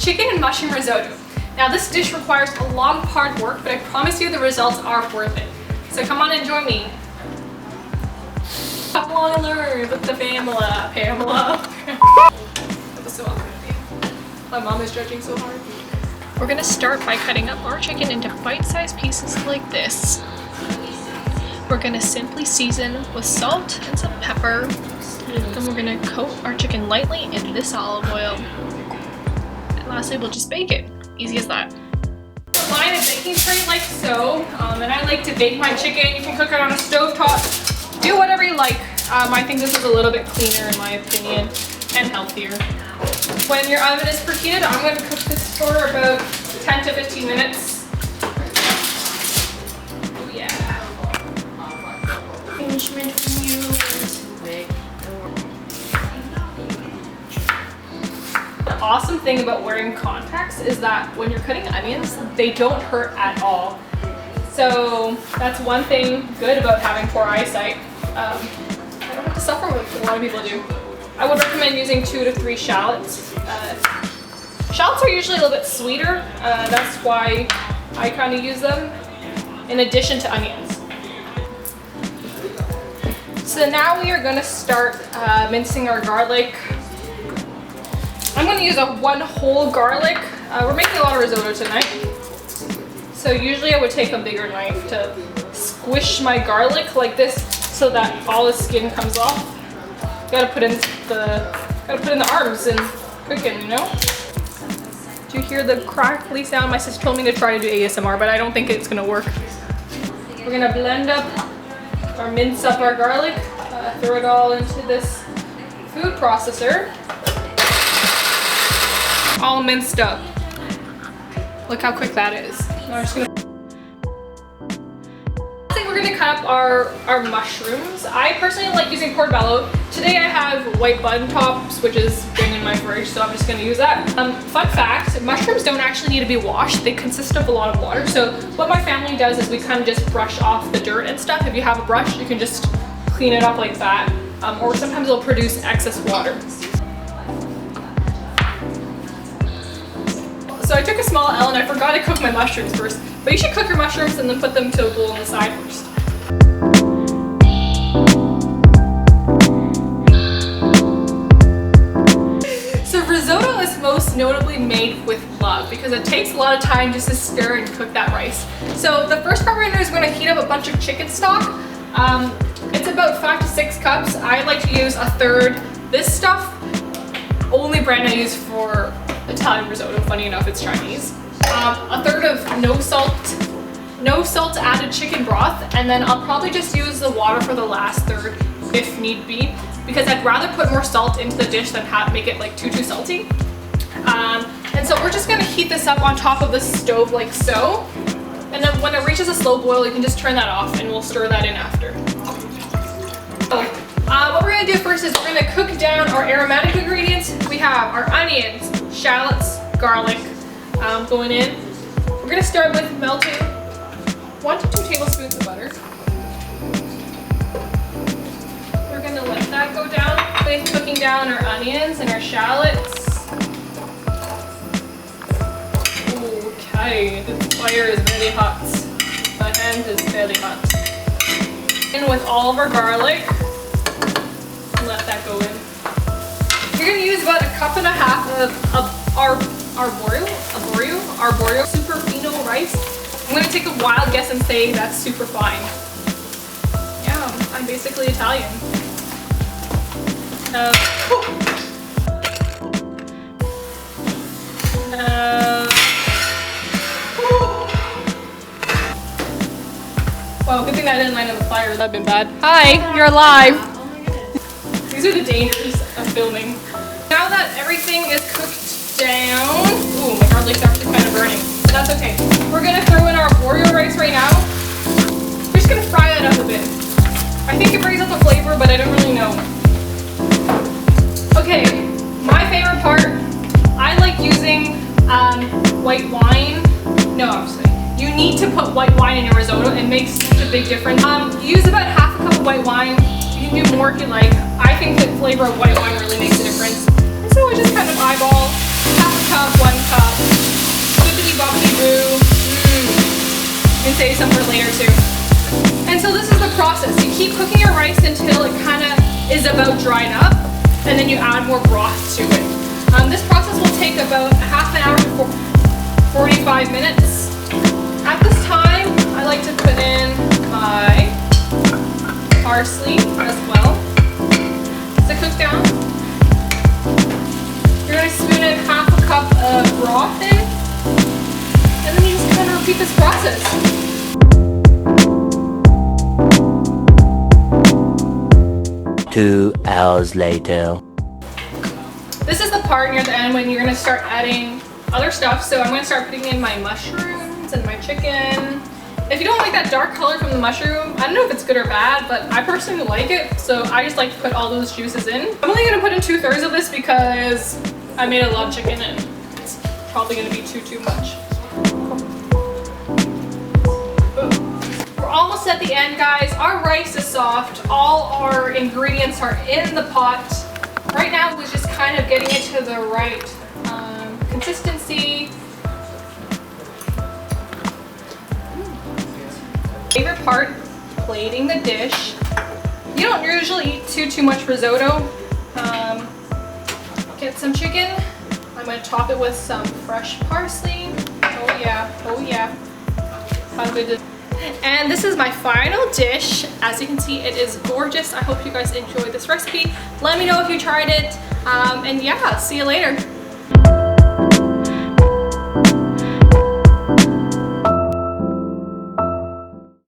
chicken and mushroom risotto. Now this dish requires a lot of hard work, but I promise you the results are worth it. So come on and join me. Come along and learn with the Pamela. That was so awkward. My mom is judging so hard. We're gonna start by cutting up our chicken into bite-sized pieces like this. We're gonna simply season with salt and some pepper. Then we're gonna coat our chicken lightly in this olive oil. And lastly, we'll just bake it. Easy as that. Line a baking tray like so, and I like to bake my chicken. You can cook it on a stovetop. Do whatever you like. I think this is a little bit cleaner in my opinion and healthier. When your oven is preheated, I'm going to cook this for about 10 to 15 minutes. Oh yeah. Arrangement from you. The awesome thing about wearing contacts is that when you're cutting onions, they don't hurt at all. So that's one thing good about having poor eyesight. I don't have to suffer with a lot of people do. I would recommend using 2 to 3 shallots. Shallots are usually a little bit sweeter. That's why I kind of use them in addition to onions. So now we are going to start mincing our garlic. I'm going to use one whole garlic. We're making a lot of risotto tonight. So usually I would take a bigger knife to squish my garlic like this so that all the skin comes off. Gotta put in the arms and cooking, you know? Do you hear the crackly sound? My sister told me to try to do ASMR, but I don't think it's gonna work. We're gonna blend up or mince up our garlic, throw it all into this food processor. All minced up. Look how quick that is. Now we're gonna cut up our mushrooms. I personally like using portobello. Today I have white button tops, which is been in my fridge, so I'm just gonna use that. Fun fact, mushrooms don't actually need to be washed. They consist of a lot of water. So what my family does is we kind of just brush off the dirt and stuff. If you have a brush, you can just clean it up like that. Or sometimes it'll produce excess water. So I took a small L and I forgot to cook my mushrooms first. But you should cook your mushrooms and then put them to a bowl on the side first. So risotto is most notably made with love because it takes a lot of time just to stir and cook that rice. So the first part we're gonna do is we're gonna heat up a bunch of chicken stock. It's about 5 to 6 cups. I like to use a third. This stuff, only brand I use for Italian risotto, funny enough, it's Chinese. A third of no salt added chicken broth, and then I'll probably just use the water for the last third if need be, because I'd rather put more salt into the dish than make it like too salty. And so we're just gonna heat this up on top of the stove like so, and then when it reaches a slow boil, you can just turn that off and we'll stir that in after. What we're gonna do first is we're gonna cook down our aromatic ingredients. We have our onions, shallots, garlic going in. We're gonna start with melting 1 to 2 tablespoons of butter. We're gonna let that go down with cooking down our onions and our shallots. Okay, the fire is really hot. My hand is fairly hot. In with all of our garlic. Let that go in. You're gonna use about 1.5 cups of our arborio super fino rice. I'm gonna take a wild guess and say that's super fine. Yeah, I'm basically Italian. Well, good thing that didn't light on the fire. That'd been bad. Hi, you're alive. Oh my goodness. These are the dangers of filming. Now that everything is cooked down, ooh, my garlic's actually kind of burning, but that's okay. We're gonna throw in our arborio rice right now. We're just gonna fry that up a bit. I think it brings out the flavor, but I don't really know. Okay, my favorite part, I like using white wine. No, I'm just kidding. You need to put white wine in your risotto. It makes such a big difference. Use about 1/2 cup of white wine. You can do more if you like. I think the flavor of white wine really makes a difference. And so I just kind of eyeball 1/2 cup, 1 cup. Bippity boppity boo. You can save some for later too. And so this is the process. You keep cooking your rice until it kind of is about dried up, and then you add more broth to it. This process will take about a half an hour to 45 minutes. At this time, I like to put in my parsley as well. To cook down, you're going to spoon in half a cup of broth in, and then you just kind of repeat this process. Two hours later. This is the part near the end when you're going to start adding other stuff. So I'm going to start putting in my mushrooms and my chicken. If you don't like that dark color from the mushroom, I don't know if it's good or bad, but I personally like it, so I just like to put all those juices in. I'm only going to put in 2/3 of this because I made a lot of chicken and it's probably going to be too much. We're almost at the end, guys. Our rice is soft. All our ingredients are in the pot. Right now we're just kind of getting it to the right consistency. Favorite part, plating the dish. You don't usually eat too much risotto. Get some chicken. I'm going to top it with some fresh parsley. Oh yeah, oh yeah. How good is. And this is my final dish. As you can see, it is gorgeous. I hope you guys enjoyed this recipe. Let me know if you tried it. And yeah, see you later.